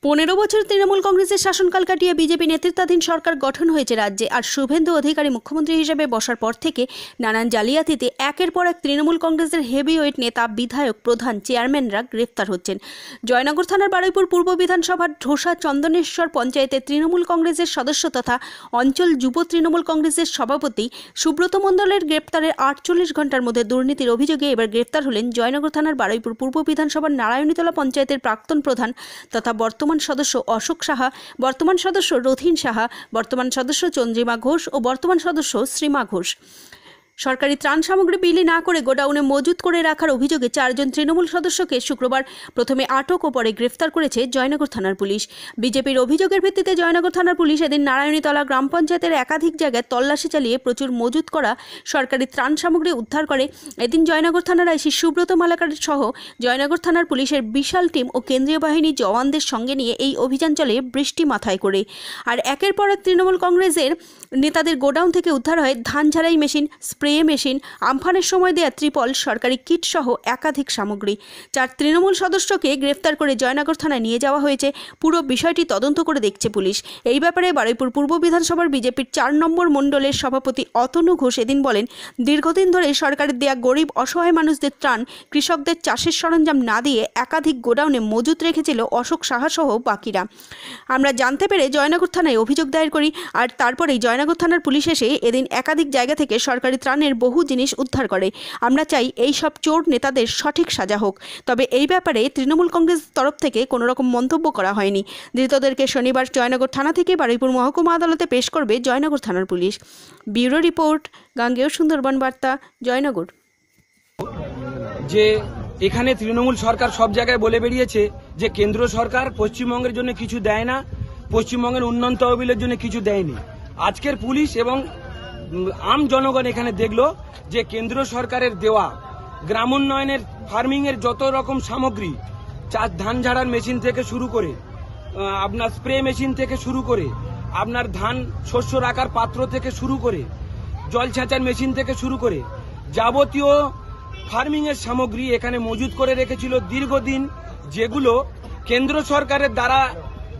15 বছর তৃণমূল কংগ্রেসের শাসনকাল কাটিয়ে বিজেপি নেতৃত্বাধীন সরকার গঠন হয়েছে রাজ্যে। আর শুভেন্দু অধিকারী মুখ্যমন্ত্রী হিসেবে বসার পর থেকে নানান জালিয়াতিতে একের পর এক তৃণমূল কংগ্রেসের হেভিওয়েট নেতা, বিধায়ক, প্রধান, চেয়ারম্যানরা গ্রেফতার হচ্ছেন। জয়নগর থানার বারুইপুর পূর্ব বিধানসভার ঢোসা চন্দনেশ্বর পঞ্চায়েতে তৃণমূল কংগ্রেসের সদস্য তথা অঞ্চল যুব তৃণমূল কংগ্রেসের সভাপতি সুব্রত মণ্ডলের গ্রেপ্তারের 48 ঘন্টার মধ্যে দুর্নীতির অভিযোগে এবার গ্রেপ্তার হলেন জয়নগর থানার বারুইপুর পূর্ব বিধানসভার নারায়ণীতলা পঞ্চায়েতের প্রাক্তন প্রধান তথা বর্তমান সদস্য অশোক সাহা, বর্তমান সদস্য রথীন সাহা, বর্তমান সদস্য চন্দ্রিমা ঘোষ ও বর্তমান সদস্য শ্রীমা ঘোষ। সরকারি ত্রাণ সামগ্রী বিলি না করে গোডাউনে মজুত করে রাখার অভিযোগে 4 জন তৃণমূল সদস্যকে শুক্রবার প্রথমে আটক ও পরে গ্রেফতার করেছে জয়নগর থানার পুলিশ। বিজেপির অভিযোগের ভিত্তিতে জয়নগর থানার পুলিশ এদিন নারায়ণীতলা গ্রাম পঞ্চায়েতের একাধিক জায়গায় তল্লাশি চালিয়ে প্রচুর মজুত করা সরকারি ত্রাণ সামগ্রী উদ্ধার করে। এদিন জয়নগর থানার আইসি সুব্রত মালাকার সহ জয়নগর থানার পুলিশের বিশাল টিম ও কেন্দ্রীয় বাহিনীর জওয়ানদের সঙ্গে নিয়ে এই অভিযান চলে বৃষ্টি মাথায় করে। আর একের পর এক তৃণমূল কংগ্রেসের নেতাদের গোডাউন থেকে উদ্ধার হয় ধান ঝাড়াই মেশিন, স্প্রে মেশিন, আমফানের সময় দেয়া ত্রিপল, সরকারি কিট সহ একাধিক সামগ্রী। 4 তৃণমূল সদস্যকে গ্রেফতার করে জয়নগর থানায় নিয়ে যাওয়া হয়েছে। পুরো বিষয়টি তদন্ত করে দেখছে পুলিশ। এই ব্যাপারে বারুইপুর পূর্ব বিধানসভার বিজেপির 4 নম্বর মণ্ডলের সভাপতি অতনু ঘোষ এদিন বলেন, দীর্ঘদিন ধরে সরকারের দেয়া গরিব অসহায় মানুষদের ত্রাণ, কৃষকদের চাষের সরঞ্জাম না দিয়ে একাধিক গোডাউনে মজুত রেখেছিল অশোক সাহা সহ বাকিরা। আমরা জানতে পেরে জয়নগর থানায় অভিযোগ দায়ের করি। আর তারপরেই জয়নগর থানার পুলিশ এসে এদিন একাধিক জায়গা থেকে সরকারি ত্রাণের বহু জিনিস উদ্ধার করে। আমরা চাই এই সব চোর নেতাদের সঠিক সাজা হোক। তবে এই ব্যাপারে তৃণমূল কংগ্রেস তরফ থেকে কোনো রকম মন্তব্য করা হয়নি। ধৃতদেরকে শনিবার জয়নগর থানা থেকে বারুইপুর মহকুমা আদালতে পেশ করবে জয়নগর থানার পুলিশ। ব্যুরো রিপোর্ট, গাঙ্গেয় সুন্দরবন বার্তা, জয়নগর। যে এখানে তৃণমূল সরকার সব জায়গায় বলে বেরিয়েছে যে কেন্দ্র সরকার পশ্চিমবঙ্গের জন্য কিছু দেয় না, পশ্চিমবঙ্গের উন্নয়ন তহবিলের জন্য কিছু দেয়নি। আজকের পুলিশ এবং আম জনগণ এখানে দেখলো যে কেন্দ্র সরকারের দেওয়া গ্রামোন্নয়নের, ফার্মিংয়ের যত রকম সামগ্রী, ধান ঝাড়ার মেশিন থেকে শুরু করে আপনার স্প্রে মেশিন থেকে শুরু করে আপনার ধান শস্য রাখার পাত্র থেকে শুরু করে জল ছাঁচার মেশিন থেকে শুরু করে যাবতীয় ফার্মিংয়ের সামগ্রী এখানে মজুত করে রেখেছিল দীর্ঘদিন, যেগুলো কেন্দ্র সরকারের দ্বারা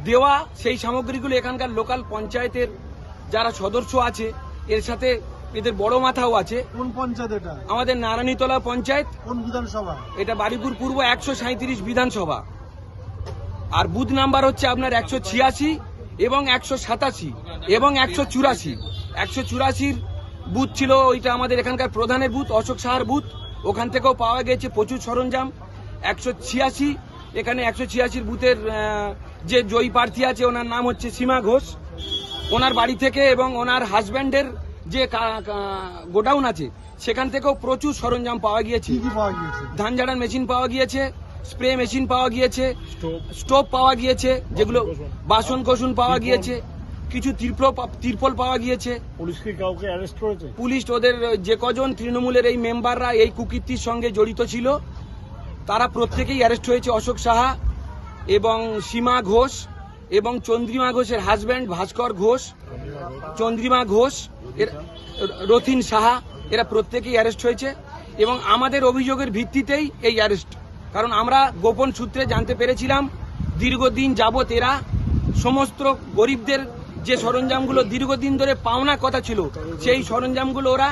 দেওয়া সেই সামগ্রীগুলো এখানকার লোকাল পঞ্চায়েতের যারা সদস্য আছে এর সাথে এদের বড় মাথাও আছে। কোন পঞ্চায়েত এটা? আমাদের নারায়ণীতলা পঞ্চায়েত। কোন বিধানসভা এটা? বারুইপুর পূর্ব 137 বিধানসভা। আর বুথ নাম্বার হচ্ছে আপনার 186 এবং 187 এবং 184। 184 বুথ ছিল ওইটা আমাদের এখানকার প্রধানের বুথ, অশোক সাহার বুথ। ওখান থেকেও পাওয়া গেছে প্রচুর সরঞ্জাম। 186 এখানে 186 বুথের যে জয়ী প্রার্থী আছে ওনার নাম হচ্ছে শ্রীমা ঘোষ। ওনার বাড়ি থেকে এবং ওনার হাজব্যান্ডের যে গোডাউন আছে সেখান থেকেও প্রচুর সরঞ্জাম পাওয়া গিয়েছে। ধান ঝাড়ার মেশিন পাওয়া গিয়েছে, স্প্রে মেশিন পাওয়া গিয়েছে, স্টোভ পাওয়া গিয়েছে, যেগুলো বাসন কোসন পাওয়া গিয়েছে, কিছু তিরপল পাওয়া গিয়েছে। পুলিশ কি কাউকে অ্যারেস্ট করেছে? পুলিশ ওদের যে কজন তৃণমূলের এই মেম্বাররা এই কুকীর্তির সঙ্গে জড়িত ছিল তারা প্রত্যেকেই অ্যারেস্ট হয়েছে। অশোক সাহা এবং সীমা ঘোষ এবং চন্দ্রিমা ঘোষের হাজব্যান্ড ভাস্কর ঘোষ, চন্দ্রিমা ঘোষ, রথীন সাহা, এরা প্রত্যেকেই অ্যারেস্ট হয়েছে। এবং আমাদের অভিযোগের ভিত্তিতেই এই অ্যারেস্ট, কারণ আমরা গোপন সূত্রে জানতে পেরেছিলাম দীর্ঘদিন যাবৎ এরা সমস্ত গরিবদের যে সরঞ্জামগুলো দীর্ঘদিন ধরে পাওনা কথা ছিল সেই সরঞ্জামগুলো ওরা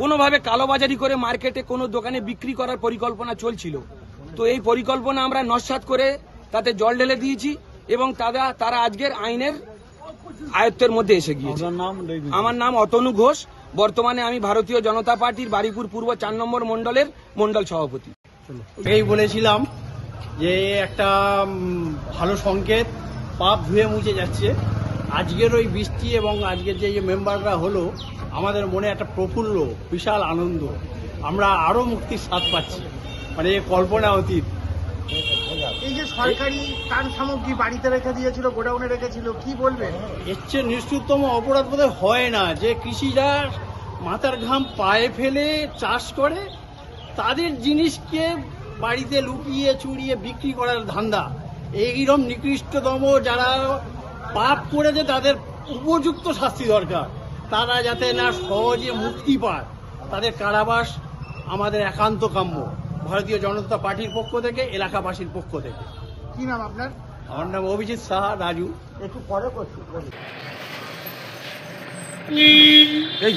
কোনোভাবে কালোবাজারি করে মার্কেটে কোনো দোকানে বিক্রি করার পরিকল্পনা চলছিল। তো এই পরিকল্পনা আমরা নস্যাৎ করে তাতে জল ঢেলে দিয়েছি এবং তারা আজকের আইনের আয়ত্তের মধ্যে এসে গিয়েছে। আমার নাম অতনু ঘোষ। বর্তমানে আমি ভারতীয় জনতা পার্টির বারুইপুর পূর্ব 4 নম্বর মণ্ডলের মণ্ডল সভাপতি। এই বলেছিলাম যে একটা ভালো সংকেত, পাপ ধুয়ে মুছে যাচ্ছে। আজকের ওই বৃষ্টি এবং আজকের যে মেম্বাররা হলো, আমাদের মনে একটা প্রফুল্ল, বিশাল আনন্দ। আমরা আরো মুক্তির স্বাদ পাচ্ছি, মানে কল্পনা অতীত। এই যে সরকারি ত্রাণ সামগ্রী বাড়িতে রেখে দিয়েছিল, গোডাউনে রেখেছিল, কি বলবেন? এর চেয়ে নিষ্ঠুরতম অপরাধ বোধহয় হয় না যে কৃষিরা মাথার ঘাম পায়ে ফেলে চাষ করে, তাদের জিনিসকে বাড়িতে লুকিয়ে চুরিয়ে বিক্রি করার ধান্দা। এইরকম নিকৃষ্টতম যারা পাপ করেছে তাদের উপযুক্ত শাস্তি দরকার। তারা যাতে না সহজে মুক্তি পায়, তাদের কারাবাস আমাদের একান্ত কাম্য। ভারতীয় জনতা পার্টির পক্ষ থেকে, এলাকাবাসীর পক্ষ থেকে। কি নাম আপনার? আমার নাম অভিজিৎ সাহা রাজু। একটু পরে করছি। এই